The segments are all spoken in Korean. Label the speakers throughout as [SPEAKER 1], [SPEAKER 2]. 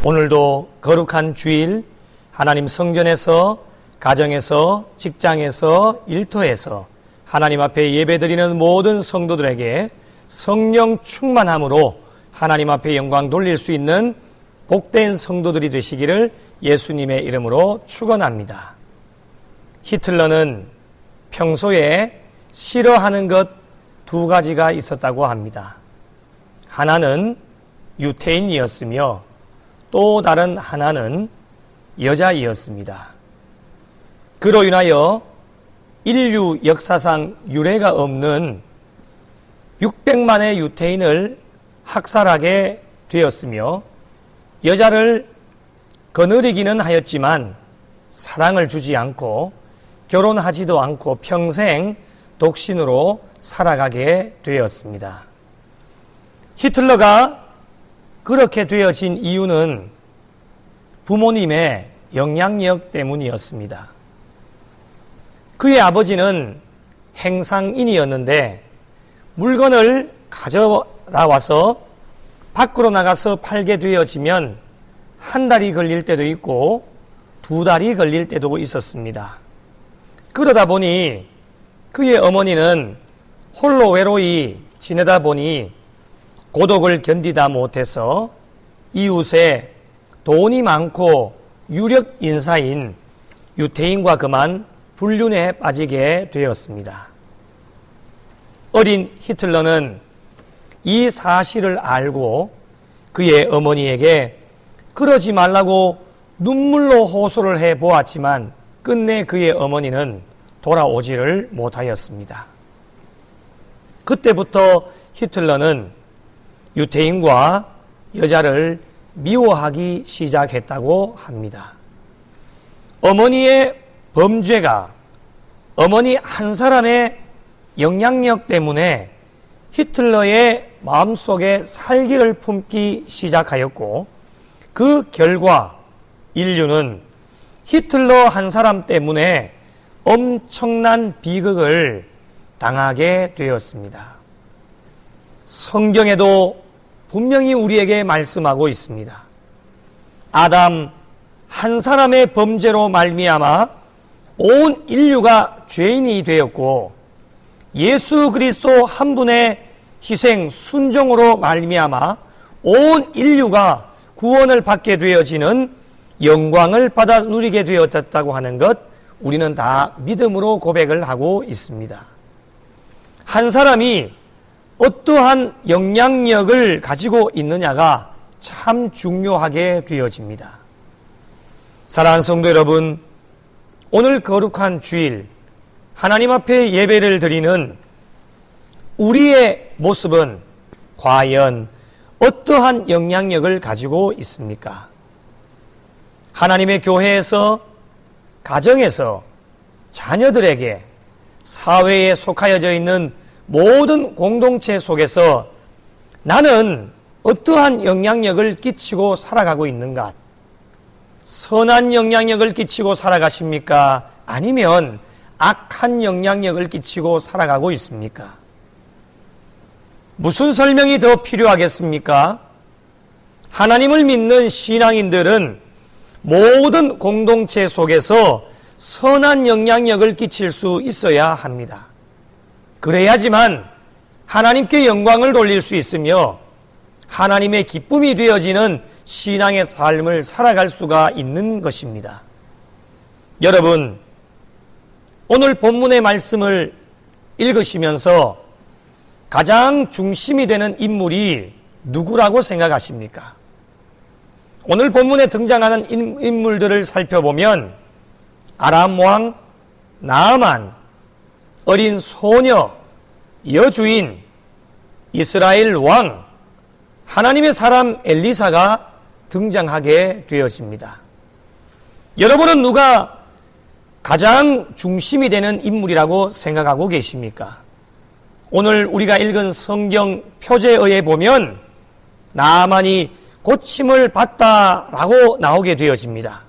[SPEAKER 1] 오늘도 거룩한 주일 하나님 성전에서, 가정에서, 직장에서, 일터에서 하나님 앞에 예배드리는 모든 성도들에게 성령 충만함으로 하나님 앞에 영광 돌릴 수 있는 복된 성도들이 되시기를 예수님의 이름으로 축원합니다. 히틀러는 평소에 싫어하는 것 두 가지가 있었다고 합니다. 하나는 유태인이었으며 또 다른 하나는 여자이었습니다. 그로 인하여 인류 역사상 유례가 없는 600만의 유태인을 학살하게 되었으며 여자를 거느리기는 하였지만 사랑을 주지 않고 결혼하지도 않고 평생 독신으로 살아가게 되었습니다. 히틀러가 그렇게 되어진 이유는 부모님의 영향력 때문이었습니다. 그의 아버지는 행상인이었는데 물건을 가져와서 밖으로 나가서 팔게 되어지면 한 달이 걸릴 때도 있고 두 달이 걸릴 때도 있었습니다. 그러다 보니 그의 어머니는 홀로 외로이 지내다 보니 고독을 견디다 못해서 이웃에 돈이 많고 유력 인사인 유태인과 그만 불륜에 빠지게 되었습니다. 어린 히틀러는 이 사실을 알고 그의 어머니에게 그러지 말라고 눈물로 호소를 해 보았지만 끝내 그의 어머니는 돌아오지를 못하였습니다. 그때부터 히틀러는 유태인과 여자를 미워하기 시작했다고 합니다. 어머니의 범죄가 어머니 한 사람의 영향력 때문에 히틀러의 마음속에 살기를 품기 시작하였고 그 결과 인류는 히틀러 한 사람 때문에 엄청난 비극을 당하게 되었습니다. 성경에도 분명히 우리에게 말씀하고 있습니다. 아담 한 사람의 범죄로 말미암아 온 인류가 죄인이 되었고 예수 그리스도 한 분의 희생 순종으로 말미암아 온 인류가 구원을 받게 되어지는 영광을 받아 누리게 되었다고 하는 것 우리는 다 믿음으로 고백을 하고 있습니다. 한 사람이 어떠한 영향력을 가지고 있느냐가 참 중요하게 되어집니다. 사랑하는 성도 여러분, 오늘 거룩한 주일 하나님 앞에 예배를 드리는 우리의 모습은 과연 어떠한 영향력을 가지고 있습니까? 하나님의 교회에서, 가정에서, 자녀들에게, 사회에 속하여져 있는 모든 공동체 속에서 나는 어떠한 영향력을 끼치고 살아가고 있는가? 선한 영향력을 끼치고 살아가십니까? 아니면 악한 영향력을 끼치고 살아가고 있습니까? 무슨 설명이 더 필요하겠습니까? 하나님을 믿는 신앙인들은 모든 공동체 속에서 선한 영향력을 끼칠 수 있어야 합니다. 그래야지만 하나님께 영광을 돌릴 수 있으며 하나님의 기쁨이 되어지는 신앙의 삶을 살아갈 수가 있는 것입니다. 여러분, 오늘 본문의 말씀을 읽으시면서 가장 중심이 되는 인물이 누구라고 생각하십니까? 오늘 본문에 등장하는 인물들을 살펴보면 아람 왕 나아만, 어린 소녀, 여주인, 이스라엘 왕, 하나님의 사람 엘리사가 등장하게 되었습니다. 여러분은 누가 가장 중심이 되는 인물이라고 생각하고 계십니까? 오늘 우리가 읽은 성경 표제어에 보면 나아만이 고침을 받다라고 나오게 되어집니다.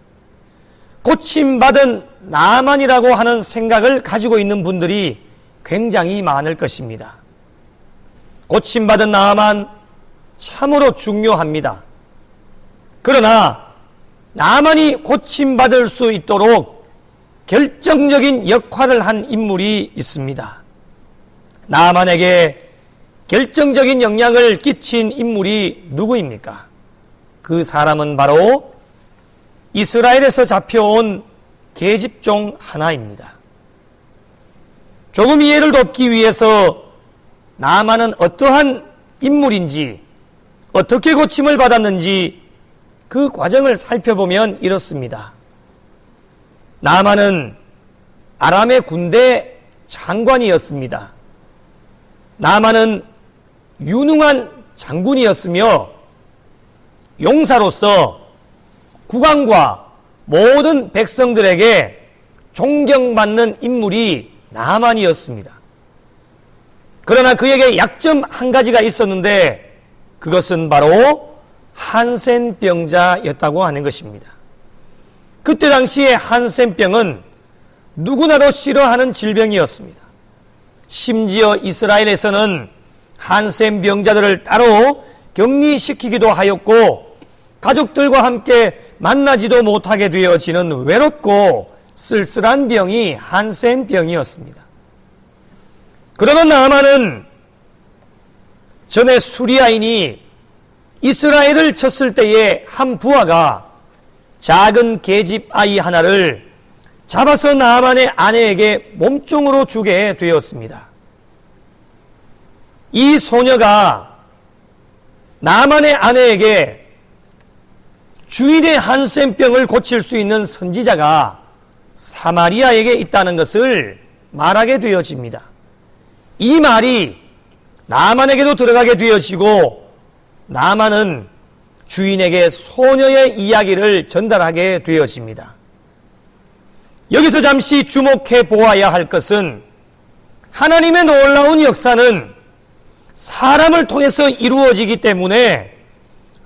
[SPEAKER 1] 고침받은 나아만이라고 하는 생각을 가지고 있는 분들이 굉장히 많을 것입니다. 고침받은 나아만 참으로 중요합니다. 그러나 나만이 고침받을 수 있도록 결정적인 역할을 한 인물이 있습니다. 나만에게 결정적인 영향을 끼친 인물이 누구입니까? 그 사람은 바로 이스라엘에서 잡혀온 계집종 하나입니다. 조금 이해를 돕기 위해서 나만은 어떠한 인물인지, 어떻게 고침을 받았는지 그 과정을 살펴보면 이렇습니다. 나만은 아람의 군대 장관이었습니다. 나만은 유능한 장군이었으며 용사로서 국왕과 모든 백성들에게 존경받는 인물이 나만이었습니다. 그러나 그에게 약점 한 가지가 있었는데 그것은 바로 한센병자였다고 하는 것입니다. 그때 당시에 한센병은 누구나도 싫어하는 질병이었습니다. 심지어 이스라엘에서는 한센병자들을 따로 격리시키기도 하였고 가족들과 함께 만나지도 못하게 되어지는 외롭고 쓸쓸한 병이 한센병이었습니다. 그러나 나아만은 전에 수리아인이 이스라엘을 쳤을 때에 한 부하가 작은 계집 아이 하나를 잡아서 나아만의 아내에게 몸종으로 주게 되었습니다. 이 소녀가 나아만의 아내에게 주인의 한센병을 고칠 수 있는 선지자가 사마리아에게 있다는 것을 말하게 되어집니다. 이 말이 나아만에게도 들어가게 되어지고 나아만은 주인에게 소녀의 이야기를 전달하게 되어집니다. 여기서 잠시 주목해 보아야 할 것은 하나님의 놀라운 역사는 사람을 통해서 이루어지기 때문에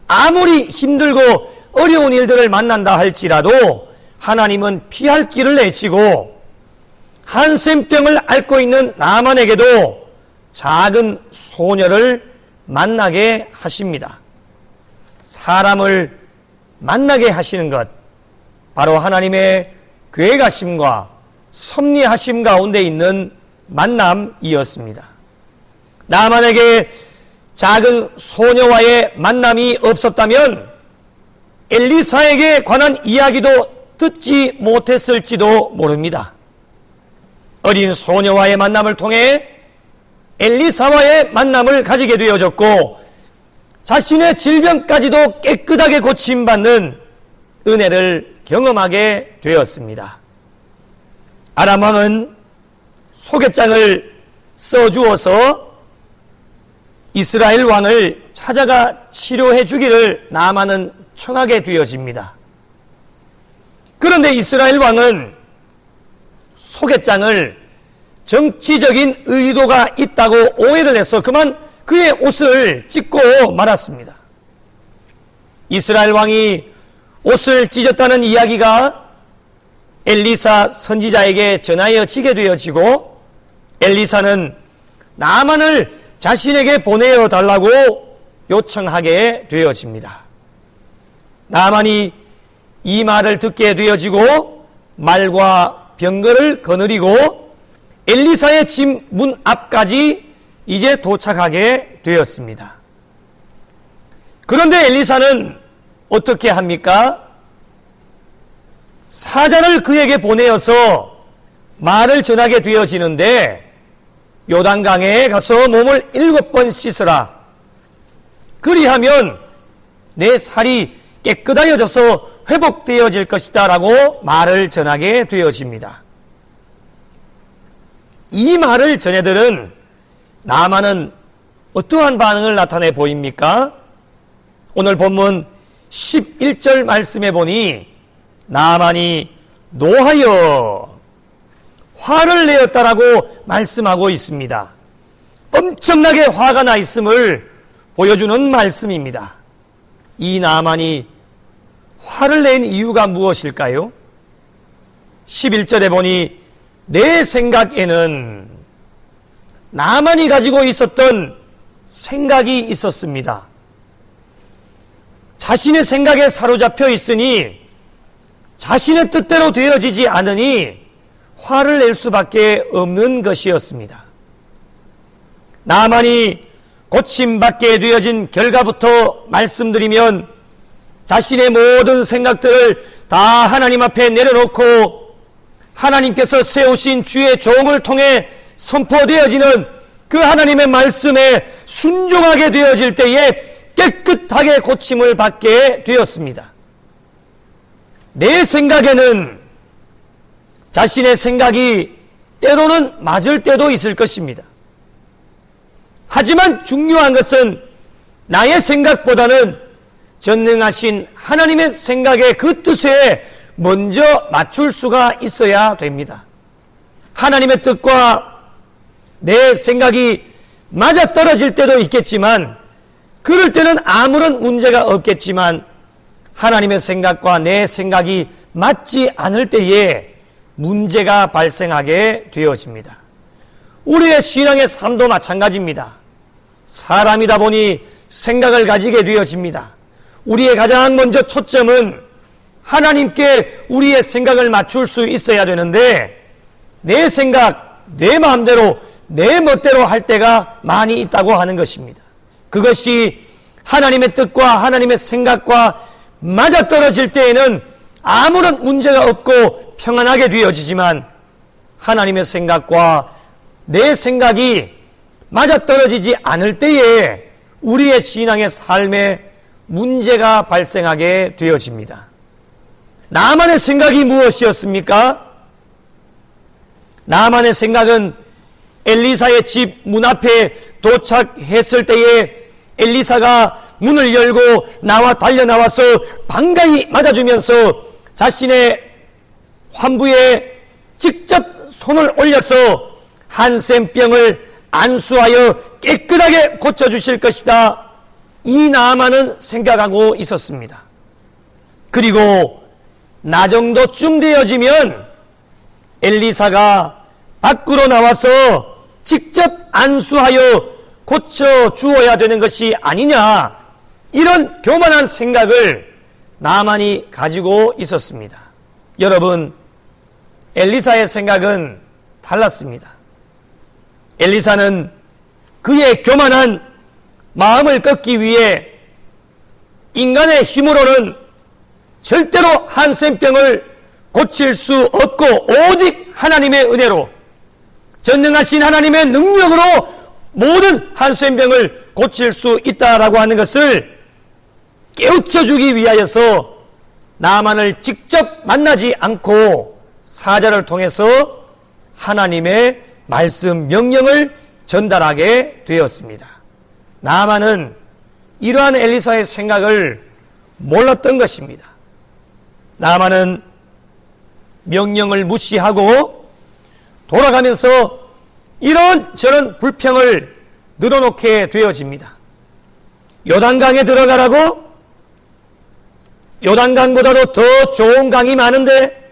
[SPEAKER 1] 아무리 힘들고 어려운 일들을 만난다 할지라도 하나님은 피할 길을 내시고 한센병을 앓고 있는 나아만에게도 작은 소녀를 만나게 하십니다. 사람을 만나게 하시는 것, 바로 하나님의 계획하심과 섭리하심 가운데 있는 만남이었습니다. 나아만에게 작은 소녀와의 만남이 없었다면 엘리사에게 관한 이야기도 듣지 못했을지도 모릅니다. 어린 소녀와의 만남을 통해 엘리사와의 만남을 가지게 되어졌고 자신의 질병까지도 깨끗하게 고침받는 은혜를 경험하게 되었습니다. 아람 왕은 소개장을 써주어서 이스라엘 왕을 찾아가 치료해 주기를 나아만은 청하게 되어집니다. 그런데 이스라엘 왕은 소개장을 정치적인 의도가 있다고 오해를 해서 그만 그의 옷을 찢고 말았습니다. 이스라엘 왕이 옷을 찢었다는 이야기가 엘리사 선지자에게 전하여지게 되어지고 엘리사는 나아만을 자신에게 보내어 달라고 요청하게 되어집니다. 나아만이 이 말을 듣게 되어지고 말과 병거를 거느리고 엘리사의 집 문 앞까지 이제 도착하게 되었습니다. 그런데 엘리사는 어떻게 합니까? 사자를 그에게 보내어서 말을 전하게 되어지는데 요단강에 가서 몸을 7번 씻으라. 그리하면 내 살이 깨끗하여져서 회복되어질 것이다 라고 말을 전하게 되어집니다. 이 말을 전해들은 나아만은 어떠한 반응을 나타내 보입니까? 오늘 본문 11절 말씀에 보니 나아만이 노하여 화를 내었다라고 말씀하고 있습니다. 엄청나게 화가 나 있음을 보여주는 말씀입니다. 이 나아만이 화를 낸 이유가 무엇일까요? 11절에 보니 내 생각에는 나아만이 가지고 있었던 생각이 있었습니다. 자신의 생각에 사로잡혀 있으니 자신의 뜻대로 되어지지 않으니 화를 낼 수밖에 없는 것이었습니다. 나만이 고침받게 되어진 결과부터 말씀드리면 자신의 모든 생각들을 다 하나님 앞에 내려놓고 하나님께서 세우신 주의 종을 통해 선포되어지는 그 하나님의 말씀에 순종하게 되어질 때에 깨끗하게 고침을 받게 되었습니다. 내 생각에는 자신의 생각이 때로는 맞을 때도 있을 것입니다. 하지만 중요한 것은 나의 생각보다는 전능하신 하나님의 생각의 그 뜻에 먼저 맞출 수가 있어야 됩니다. 하나님의 뜻과 내 생각이 맞아떨어질 때도 있겠지만 그럴 때는 아무런 문제가 없겠지만 하나님의 생각과 내 생각이 맞지 않을 때에 문제가 발생하게 되어집니다. 우리의 신앙의 삶도 마찬가지입니다. 사람이다 보니 생각을 가지게 되어집니다. 우리의 가장 먼저 초점은 하나님께 우리의 생각을 맞출 수 있어야 되는데 내 생각, 내 마음대로, 내 멋대로 할 때가 많이 있다고 하는 것입니다. 그것이 하나님의 뜻과 하나님의 생각과 맞아떨어질 때에는 아무런 문제가 없고 평안하게 되어지지만 하나님의 생각과 내 생각이 맞아떨어지지 않을 때에 우리의 신앙의 삶에 문제가 발생하게 되어집니다. 나만의 생각이 무엇이었습니까? 나만의 생각은 엘리사의 집 문 앞에 도착했을 때에 엘리사가 문을 열고 달려나와서 반가이 맞아주면서 자신의 환부에 직접 손을 올려서 한센병을 안수하여 깨끗하게 고쳐주실 것이다. 이 나아만은 생각하고 있었습니다. 그리고 나 정도쯤 되어지면 엘리사가 밖으로 나와서 직접 안수하여 고쳐주어야 되는 것이 아니냐, 이런 교만한 생각을 나만이 가지고 있었습니다. 여러분, 엘리사의 생각은 달랐습니다. 엘리사는 그의 교만한 마음을 꺾기 위해 인간의 힘으로는 절대로 한센병을 고칠 수 없고 오직 하나님의 은혜로, 전능하신 하나님의 능력으로 모든 한센병을 고칠 수 있다라고 하는 것을 깨우쳐주기 위하여서 나만을 직접 만나지 않고 사자를 통해서 하나님의 말씀, 명령을 전달하게 되었습니다. 나만은 이러한 엘리사의 생각을 몰랐던 것입니다. 나만은 명령을 무시하고 돌아가면서 이런 저런 불평을 늘어놓게 되어집니다. 요단강에 들어가라고? 요단강보다도 더 좋은 강이 많은데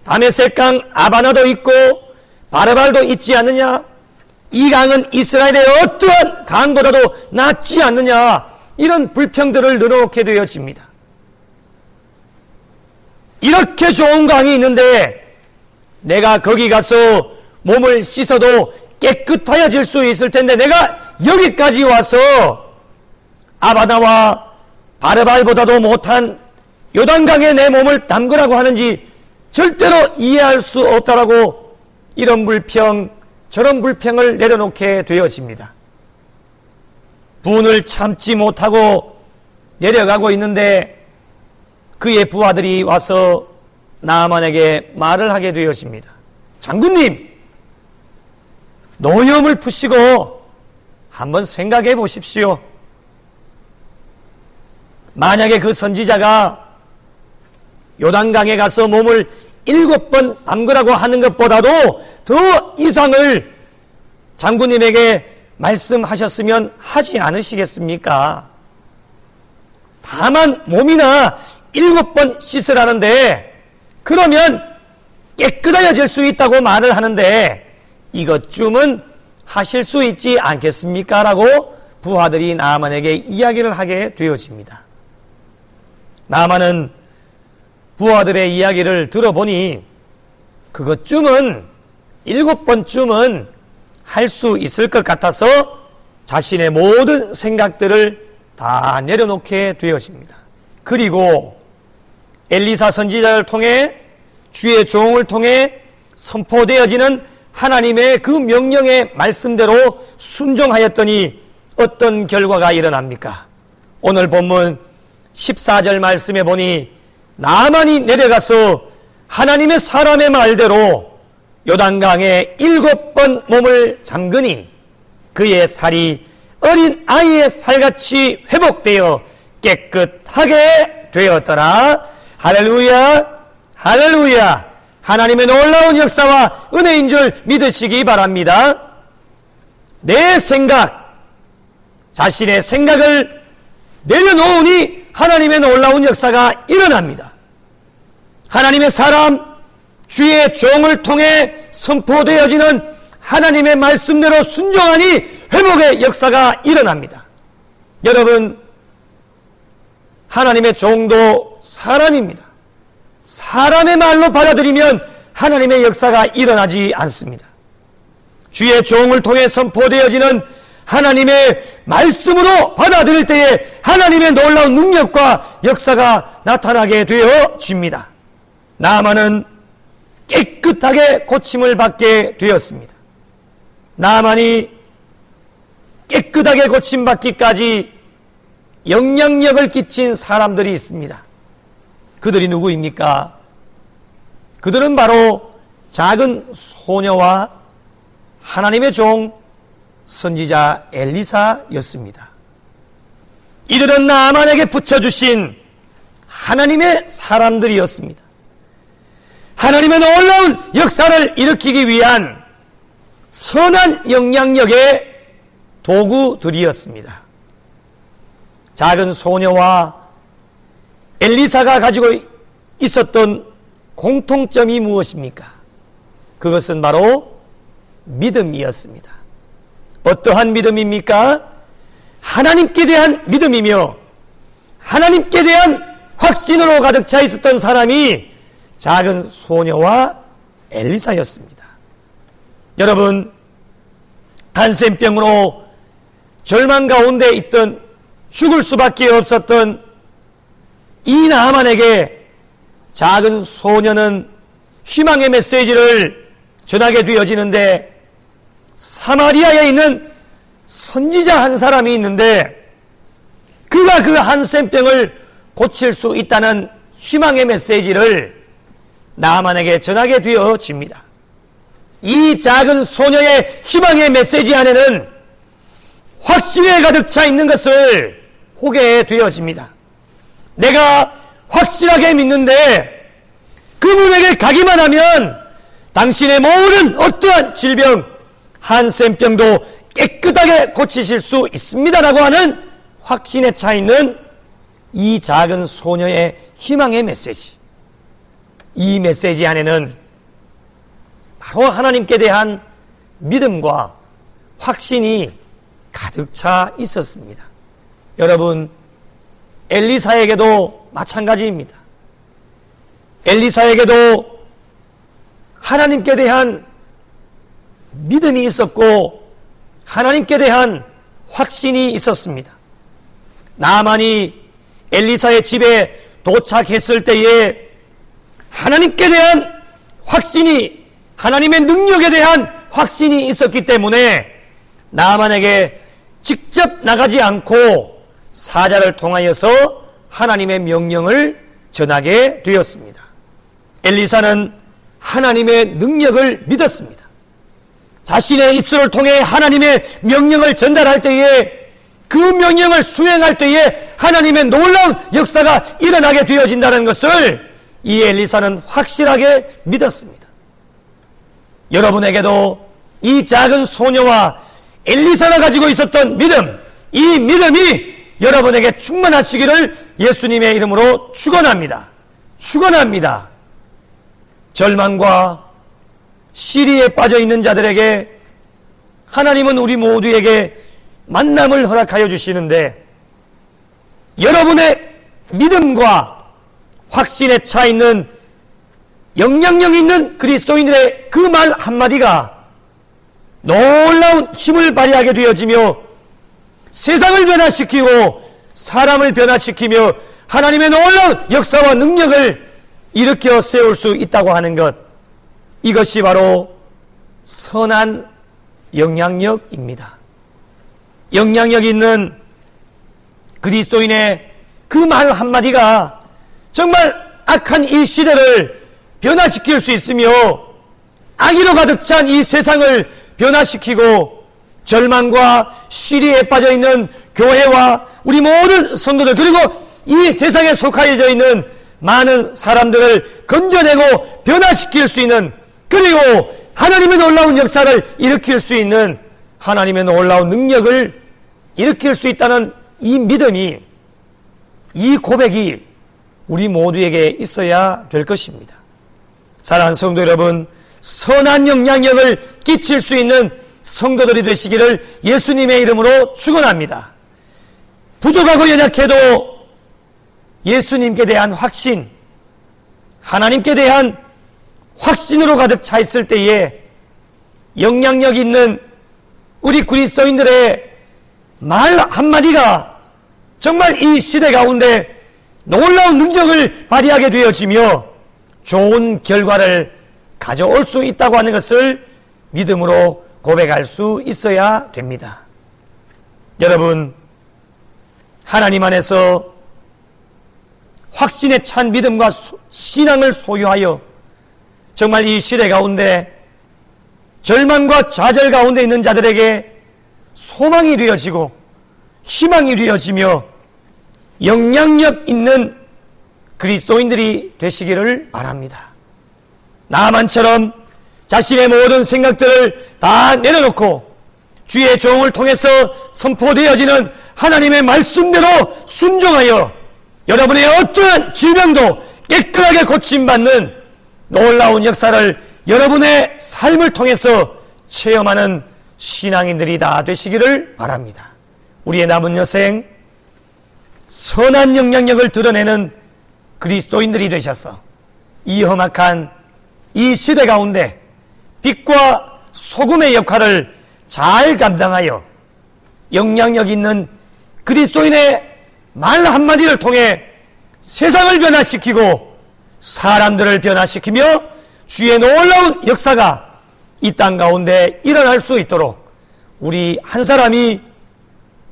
[SPEAKER 1] 다메섹강 아바나도 있고 바르발도 있지 않느냐? 이 강은 이스라엘의 어떠한 강보다도 낫지 않느냐? 이런 불평들을 늘어놓게 되어집니다. 이렇게 좋은 강이 있는데 내가 거기 가서 몸을 씻어도 깨끗하여질 수 있을 텐데 내가 여기까지 와서 아바나와 바르발보다도 못한 요단강에 내 몸을 담그라고 하는지 절대로 이해할 수 없다라고 이런 불평, 저런 불평을 내려놓게 되어집니다. 분을 참지 못하고 내려가고 있는데 그의 부하들이 와서 나아만에게 말을 하게 되어집니다. 장군님, 노염을 푸시고 한번 생각해 보십시오. 만약에 그 선지자가 요단강에 가서 몸을 7번 담그라고 하는 것보다도 더 이상을 장군님에게 말씀하셨으면 하지 않으시겠습니까? 다만 몸이나 7번 씻으라는데 그러면 깨끗해질 수 있다고 말을 하는데 이것쯤은 하실 수 있지 않겠습니까? 라고 부하들이 나아만에게 이야기를 하게 되어집니다. 나만은 부하들의 이야기를 들어보니 그것쯤은 7번쯤은 할 수 있을 것 같아서 자신의 모든 생각들을 다 내려놓게 되었습니다. 그리고 엘리사 선지자를 통해 주의 종을 통해 선포되어지는 하나님의 그 명령의 말씀대로 순종하였더니 어떤 결과가 일어납니까? 오늘 본문 14절 말씀에 보니 나만이 내려가서 하나님의 사람의 말대로 요단강에 7번 몸을 잠그니 그의 살이 어린 아이의 살같이 회복되어 깨끗하게 되었더라. 할렐루야, 할렐루야. 하나님의 놀라운 역사와 은혜인 줄 믿으시기 바랍니다. 내 생각, 자신의 생각을 내려놓으니 하나님의 놀라운 역사가 일어납니다. 하나님의 사람, 주의 종을 통해 선포되어지는 하나님의 말씀대로 순종하니 회복의 역사가 일어납니다. 여러분, 하나님의 종도 사람입니다. 사람의 말로 받아들이면 하나님의 역사가 일어나지 않습니다. 주의 종을 통해 선포되어지는 하나님의 말씀으로 받아들일 때에 하나님의 놀라운 능력과 역사가 나타나게 되어집니다. 나만은 깨끗하게 고침을 받게 되었습니다. 나만이 깨끗하게 고침받기까지 영향력을 끼친 사람들이 있습니다. 그들이 누구입니까? 그들은 바로 작은 소녀와 하나님의 종 선지자 엘리사였습니다. 이들은 나만에게 붙여주신 하나님의 사람들이었습니다. 하나님의 놀라운 역사를 일으키기 위한 선한 영향력의 도구들이었습니다. 작은 소녀와 엘리사가 가지고 있었던 공통점이 무엇입니까? 그것은 바로 믿음이었습니다. 어떠한 믿음입니까? 하나님께 대한 믿음이며 하나님께 대한 확신으로 가득 차 있었던 사람이 작은 소녀와 엘리사였습니다. 여러분, 한센병으로 절망 가운데 있던 죽을 수밖에 없었던 이 나아만에게 작은 소녀는 희망의 메시지를 전하게 되어지는데, 사마리아에 있는 선지자 한 사람이 있는데 그가 그 한센병을 고칠 수 있다는 희망의 메시지를 나아만에게 전하게 되어집니다. 이 작은 소녀의 희망의 메시지 안에는 확신에 가득 차 있는 것을 보게 되어집니다. 내가 확실하게 믿는데 그분에게 가기만 하면 당신의 모든 어떠한 질병, 한센병도 깨끗하게 고치실 수 있습니다라고 하는 확신에 차 있는 이 작은 소녀의 희망의 메시지. 이 메시지 안에는 바로 하나님께 대한 믿음과 확신이 가득 차 있었습니다. 여러분, 엘리사에게도 마찬가지입니다. 엘리사에게도 하나님께 대한 믿음이 있었고 하나님께 대한 확신이 있었습니다. 나아만이 엘리사의 집에 도착했을 때에 하나님께 대한 확신이, 하나님의 능력에 대한 확신이 있었기 때문에 나아만에게 직접 나가지 않고 사자를 통하여서 하나님의 명령을 전하게 되었습니다. 엘리사는 하나님의 능력을 믿었습니다. 자신의 입술을 통해 하나님의 명령을 전달할 때에, 그 명령을 수행할 때에 하나님의 놀라운 역사가 일어나게 되어진다는 것을 이 엘리사는 확실하게 믿었습니다. 여러분에게도 이 작은 소녀와 엘리사가 가지고 있었던 믿음, 이 믿음이 여러분에게 충만하시기를 예수님의 이름으로 축원합니다. 축원합니다. 절망과 시리에 빠져 있는 자들에게 하나님은 우리 모두에게 만남을 허락하여 주시는데, 여러분의 믿음과 확신에 차 있는 영향력 있는 그리스도인들의 그 말 한마디가 놀라운 힘을 발휘하게 되어지며 세상을 변화시키고 사람을 변화시키며 하나님의 놀라운 역사와 능력을 일으켜 세울 수 있다고 하는 것, 이것이 바로 선한 영향력입니다. 영향력 있는 그리스도인의 그 말 한마디가 정말 악한 이 시대를 변화시킬 수 있으며 악의로 가득 찬 이 세상을 변화시키고 절망과 시리에 빠져있는 교회와 우리 모든 성도들, 그리고 이 세상에 속하여져 있는 많은 사람들을 건져내고 변화시킬 수 있는, 그리고 하나님의 놀라운 역사를 일으킬 수 있는, 하나님의 놀라운 능력을 일으킬 수 있다는 이 믿음이, 이 고백이 우리 모두에게 있어야 될 것입니다. 사랑하는 성도 여러분, 선한 영향력을 끼칠 수 있는 성도들이 되시기를 예수님의 이름으로 축원합니다. 부족하고 연약해도 예수님께 대한 확신, 하나님께 대한 확신으로 가득 차 있을 때에 영향력 있는 우리 그리스도인들의 말 한마디가 정말 이 시대 가운데 놀라운 능력을 발휘하게 되어지며 좋은 결과를 가져올 수 있다고 하는 것을 믿음으로 고백할 수 있어야 됩니다. 여러분, 하나님 안에서 확신에 찬 믿음과 신앙을 소유하여 정말 이 시대 가운데 절망과 좌절 가운데 있는 자들에게 소망이 되어지고 희망이 되어지며 영향력 있는 그리스도인들이 되시기를 바랍니다. 나만처럼 자신의 모든 생각들을 다 내려놓고 주의 종을 통해서 선포되어지는 하나님의 말씀대로 순종하여 여러분의 어떠한 질병도 깨끗하게 고침받는 놀라운 역사를 여러분의 삶을 통해서 체험하는 신앙인들이 다 되시기를 바랍니다. 우리의 남은 여생 선한 영향력을 드러내는 그리스도인들이 되셔서 이 험악한 이 시대 가운데 빛과 소금의 역할을 잘 감당하여 영향력 있는 그리스도인의 말 한마디를 통해 세상을 변화시키고 사람들을 변화시키며 주의 놀라운 역사가 이 땅 가운데 일어날 수 있도록 우리 한 사람이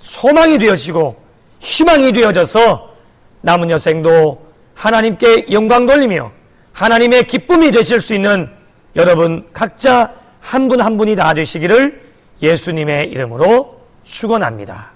[SPEAKER 1] 소망이 되어지고 희망이 되어져서 남은 여생도 하나님께 영광 돌리며 하나님의 기쁨이 되실 수 있는 여러분 각자 한 분 한 분이 다 되시기를 예수님의 이름으로 축원합니다.